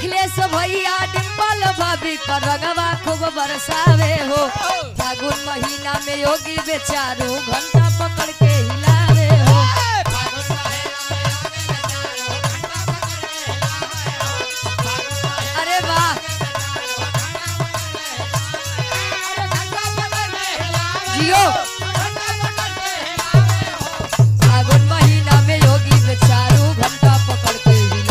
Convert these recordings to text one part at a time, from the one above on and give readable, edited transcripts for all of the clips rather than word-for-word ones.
अखिलेश भैया डिम्पल भाभी पर रंगवा खूब बरसावे हो। फागुन महीना में योगी बेचारू घंटा पकड़ के हिलावे हो। अरे वाह जियो। फागुन महीना में योगी बेचारू घंटा पकड़ के हिलावे।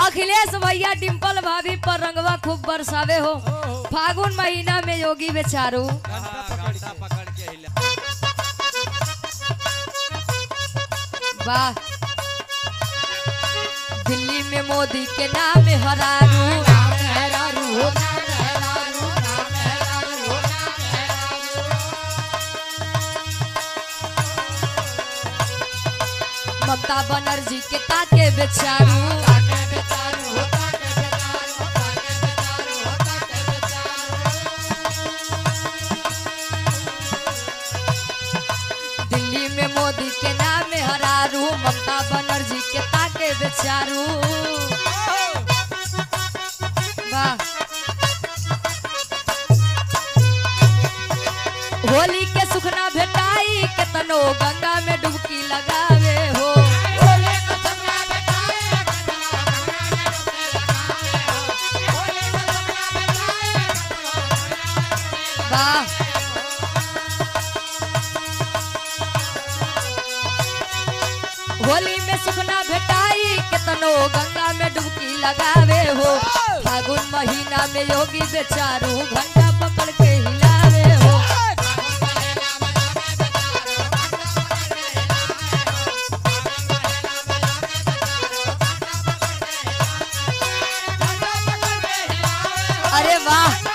अखिलेश भैया डिम्पल भाभी पर रंगवा खूब बरसावे हो। फागुन महीना में योगी बेचारू वाह। दिल्ली में मोदी के नाम हरारू ममता बनर्जी के ताके बेचारू। दिल्ली में मोदी के नाम हरारू ममता बनर्जी के ताके बेचारू। वाह। होली के सुखना भेटाई केतनो गंगा में डुबकी लगावे हो। वाह। होली में सुखना भेटाई केतनो गंगा में डुबकी लगावे हो। फागुन महीना में योगी बेचारू घंटा पकड़ के हिलावे हो। अरे वाह।